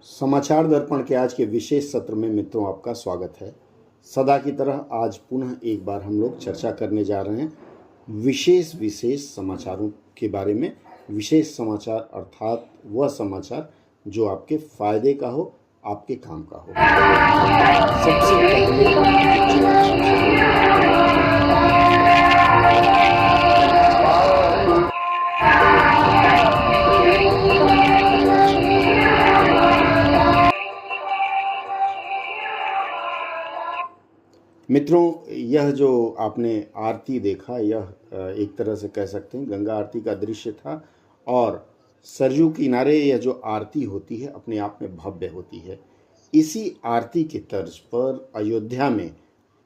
समाचार दर्पण के आज के विशेष सत्र में मित्रों आपका स्वागत है। सदा की तरह आज पुनः एक बार हम लोग चर्चा करने जा रहे हैं विशेष समाचारों के बारे में। विशेष समाचार अर्थात वह समाचार जो आपके फायदे का हो, आपके काम का हो। सबसे मित्रों, यह जो आपने आरती देखा, यह एक तरह से कह सकते हैं गंगा आरती का दृश्य था। और सरयू किनारे यह जो आरती होती है अपने आप में भव्य होती है। इसी आरती के तर्ज पर अयोध्या में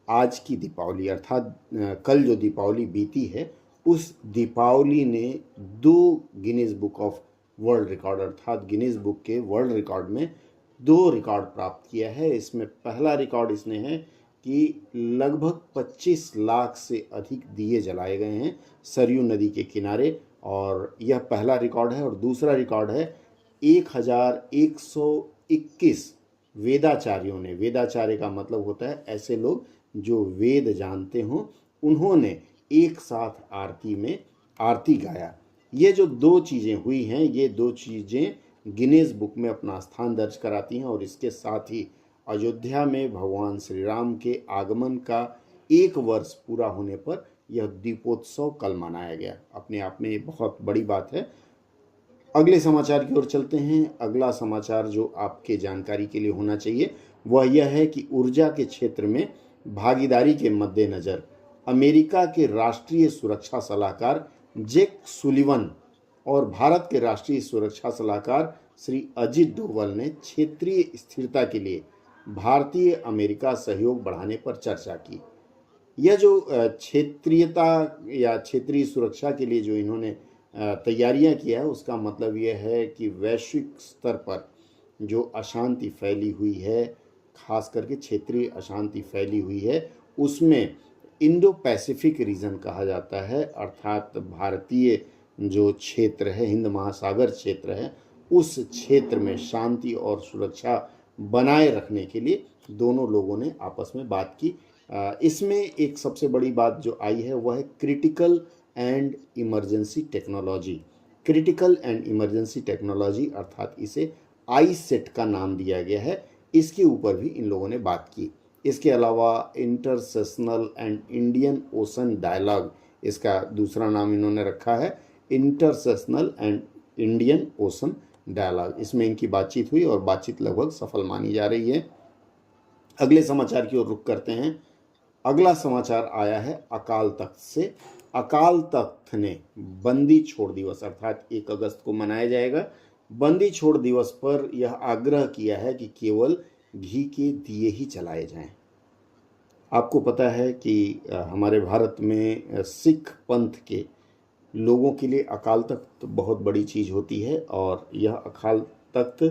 आज की दीपावली अर्थात कल जो दीपावली बीती है, उस दीपावली ने 2 Guinness book of world record अर्थात गिनीज बुक के वर्ल्ड रिकॉर्ड में 2 रिकॉर्ड प्राप्त किया है। इसमें पहला रिकॉर्ड इसने है कि लगभग 25 लाख से अधिक दिए जलाए गए हैं सरयू नदी के किनारे, और यह पहला रिकॉर्ड है। और दूसरा रिकॉर्ड है 1121 वेदाचार्यों ने, वेदाचार्य का मतलब होता है ऐसे लोग जो वेद जानते हों, उन्होंने एक साथ आरती में आरती गाया। ये जो 2 चीज़ें हुई हैं, ये 2 चीज़ें गिनीज बुक में अपना स्थान दर्ज कराती हैं। और इसके साथ ही अयोध्या में भगवान श्री राम के आगमन का 1 वर्ष पूरा होने पर यह दीपोत्सव कल मनाया गया। अपने आप में बहुत बड़ी बात है। अगले समाचार की ओर चलते हैं। अगला समाचार जो आपके जानकारी के लिए होना चाहिए वह यह है कि ऊर्जा के क्षेत्र में भागीदारी के मद्देनज़र अमेरिका के राष्ट्रीय सुरक्षा सलाहकार जेक सुलिवन और भारत के राष्ट्रीय सुरक्षा सलाहकार श्री अजित डोवल ने क्षेत्रीय स्थिरता के लिए भारतीय अमेरिका सहयोग बढ़ाने पर चर्चा की। यह जो क्षेत्रीयता या क्षेत्रीय सुरक्षा के लिए जो इन्होंने तैयारियां किया है, उसका मतलब यह है कि वैश्विक स्तर पर जो अशांति फैली हुई है, खास करके क्षेत्रीय अशांति फैली हुई है, उसमें इंडो पैसिफिक रीजन कहा जाता है अर्थात भारतीय जो क्षेत्र है, हिंद महासागर क्षेत्र है, उस क्षेत्र में शांति और सुरक्षा बनाए रखने के लिए दोनों लोगों ने आपस में बात की। इसमें एक सबसे बड़ी बात जो आई है वह है critical and emergency technology. Critical and emergency technology अर्थात इसे आईसेट का नाम दिया गया है। इसके ऊपर भी इन लोगों ने बात की। इसके अलावा इंटरसेशनल एंड इंडियन ओशन डायलॉग, इसका दूसरा नाम इन्होंने रखा है इंटरसेशनल एंड इंडियन ओशन डायलॉग। इसमें इनकी बातचीत हुई और बातचीत लगभग सफल मानी जा रही है। अगले समाचार की ओर रुख करते हैं। अगला समाचार आया है अकाल तख्त से। अकाल तख्त ने बंदी छोड़ दिवस अर्थात 1 अगस्त को मनाया जाएगा बंदी छोड़ दिवस पर यह आग्रह किया है कि केवल घी के दिए ही जलाए जाएं। आपको पता है कि हमारे भारत में सिख पंथ के लोगों के लिए अकाल तख्त बहुत बड़ी चीज़ होती है। और यह अकाल तख्त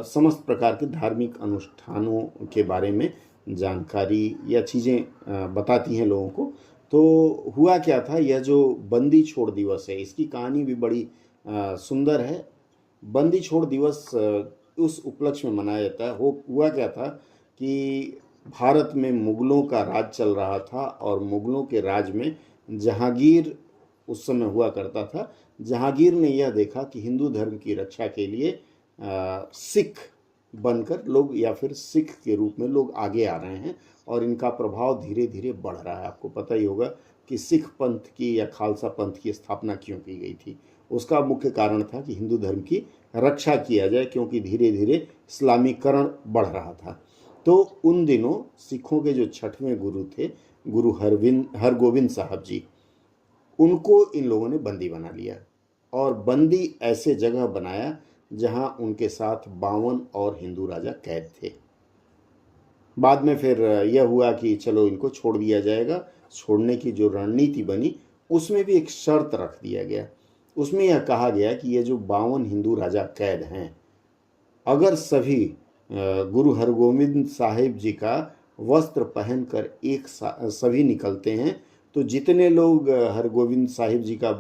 समस्त प्रकार के धार्मिक अनुष्ठानों के बारे में जानकारी या चीज़ें बताती हैं लोगों को। तो हुआ क्या था, यह जो बंदी छोड़ दिवस है, इसकी कहानी भी बड़ी सुंदर है। बंदी छोड़ दिवस उस उपलक्ष्य में मनाया जाता है। हुआ क्या था कि भारत में मुग़लों का राज चल रहा था और मुग़लों के राज में जहांगीर उस समय हुआ करता था। जहांगीर ने यह देखा कि हिंदू धर्म की रक्षा के लिए सिख बनकर लोग या फिर सिख के रूप में लोग आगे आ रहे हैं और इनका प्रभाव धीरे धीरे बढ़ रहा है। आपको पता ही होगा कि सिख पंथ की या खालसा पंथ की स्थापना क्यों की गई थी। उसका मुख्य कारण था कि हिंदू धर्म की रक्षा किया जाए, क्योंकि धीरे धीरे इस्लामीकरण बढ़ रहा था। तो उन दिनों सिखों के जो 6वें गुरु थे, गुरु हरगोविंद साहब जी, उनको इन लोगों ने बंदी बना लिया और बंदी ऐसे जगह बनाया जहां उनके साथ 52 और हिंदू राजा कैद थे। बाद में फिर यह हुआ कि चलो इनको छोड़ दिया जाएगा। छोड़ने की जो रणनीति बनी उसमें भी एक शर्त रख दिया गया। उसमें यह कहा गया कि ये जो 52 हिंदू राजा कैद हैं, अगर सभी गुरु हरगोविंद साहिब जी का वस्त्र पहनकर सभी निकलते हैं, तो जितने लोग हरगोविंद साहिब जी का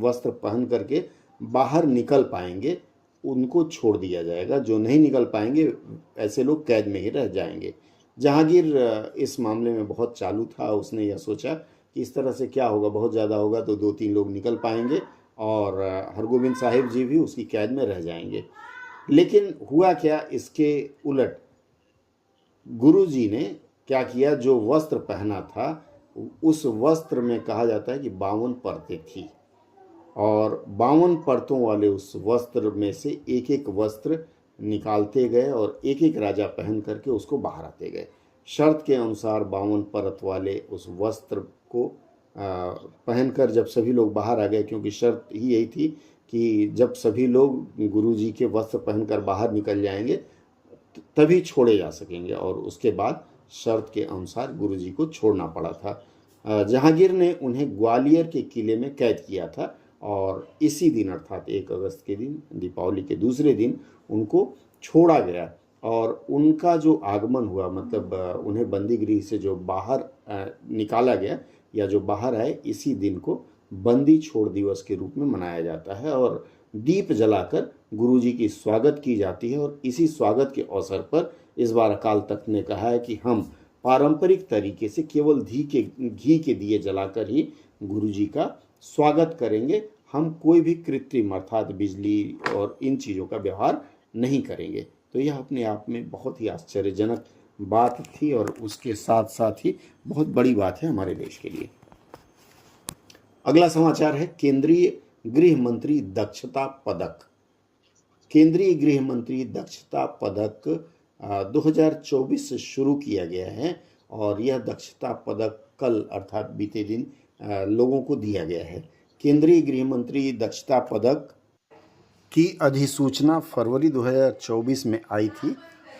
वस्त्र पहन करके बाहर निकल पाएंगे उनको छोड़ दिया जाएगा। जो नहीं निकल पाएंगे ऐसे लोग कैद में ही रह जाएंगे। जहांगीर इस मामले में बहुत चालू था। उसने यह सोचा कि इस तरह से क्या होगा, बहुत ज़्यादा होगा तो 2-3 लोग निकल पाएंगे और हरगोबिंद साहिब जी भी उसकी कैद में रह जाएंगे। लेकिन हुआ क्या, इसके उलट गुरु जी ने क्या किया, जो वस्त्र पहना था उस वस्त्र में कहा जाता है कि 52 परतें थी और 52 परतों वाले उस वस्त्र में से एक एक वस्त्र निकालते गए और एक एक राजा पहन करके उसको बाहर आते गए। शर्त के अनुसार 52 परत वाले उस वस्त्र को पहनकर जब सभी लोग बाहर आ गए, क्योंकि शर्त ही यही थी कि जब सभी लोग गुरु जी के वस्त्र पहनकर बाहर निकल जाएंगे तभी छोड़े जा सकेंगे, और उसके बाद शर्त के अनुसार गुरु जी को छोड़ना पड़ा था। जहांगीर ने उन्हें ग्वालियर के किले में कैद किया था और इसी दिन अर्थात 1 अगस्त के दिन, दीपावली के दूसरे दिन उनको छोड़ा गया और उनका जो आगमन हुआ, मतलब उन्हें बंदीगृह से जो बाहर निकाला गया या जो बाहर आए, इसी दिन को बंदी छोड़ दिवस के रूप में मनाया जाता है और दीप जलाकर गुरुजी की स्वागत की जाती है। और इसी स्वागत के अवसर पर इस बार अकाल तख्त ने कहा है कि हम पारंपरिक तरीके से केवल घी के दिए जलाकर ही गुरुजी का स्वागत करेंगे। हम कोई भी कृत्रिम अर्थात बिजली और इन चीज़ों का व्यवहार नहीं करेंगे। तो यह अपने आप में बहुत ही आश्चर्यजनक बात थी और उसके साथ साथ ही बहुत बड़ी बात है हमारे देश के लिए। अगला समाचार है केंद्रीय गृह मंत्री दक्षता पदक। केंद्रीय गृह मंत्री दक्षता पदक 2024 से शुरू किया गया है और यह दक्षता पदक कल अर्थात बीते दिन लोगों को दिया गया है। केंद्रीय गृह मंत्री दक्षता पदक की अधिसूचना फरवरी 2024 में आई थी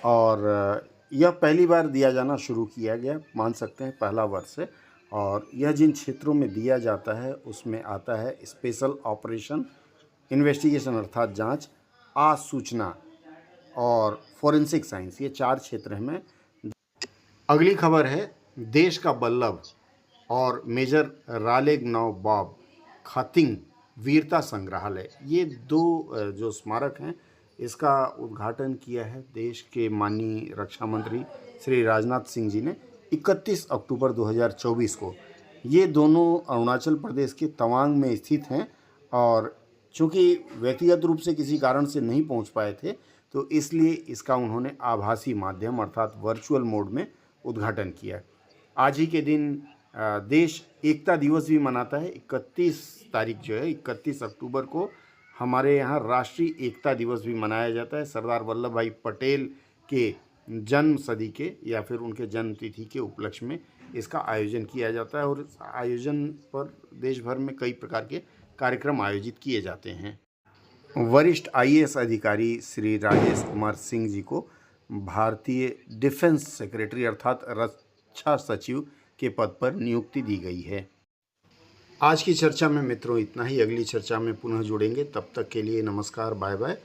और यह पहली बार दिया जाना शुरू किया गया, मान सकते हैं पहला वर्ष है। और यह जिन क्षेत्रों में दिया जाता है उसमें आता है स्पेशल ऑपरेशन, इन्वेस्टिगेशन अर्थात जांच, आसूचना और फोरेंसिक साइंस, ये 4 क्षेत्र हैं। अगली खबर है देश का बल्लभ और मेजर रालेगनाव बॉब खातिंग वीरता संग्रहालय, ये 2 जो स्मारक हैं इसका उद्घाटन किया है देश के माननीय रक्षा मंत्री श्री राजनाथ सिंह जी ने 31 अक्टूबर 2024 को। ये दोनों अरुणाचल प्रदेश के तवांग में स्थित हैं और चूँकि व्यक्तिगत रूप से किसी कारण से नहीं पहुंच पाए थे तो इसलिए इसका उन्होंने आभासी माध्यम अर्थात वर्चुअल मोड में उद्घाटन किया। आज ही के दिन देश एकता दिवस भी मनाता है। 31 तारीख जो है 31 अक्टूबर को हमारे यहाँ राष्ट्रीय एकता दिवस भी मनाया जाता है। सरदार वल्लभ भाई पटेल के जन्म सदी के या फिर उनके जन्म तिथि के उपलक्ष्य में इसका आयोजन किया जाता है और इस आयोजन पर देश भर में कई प्रकार के कार्यक्रम आयोजित किए जाते हैं। वरिष्ठ IAS अधिकारी श्री राजेश कुमार सिंह जी को भारतीय डिफेंस सेक्रेटरी अर्थात रक्षा सचिव के पद पर नियुक्ति दी गई है। आज की चर्चा में मित्रों इतना ही। अगली चर्चा में पुनः जुड़ेंगे, तब तक के लिए नमस्कार, बाय बाय।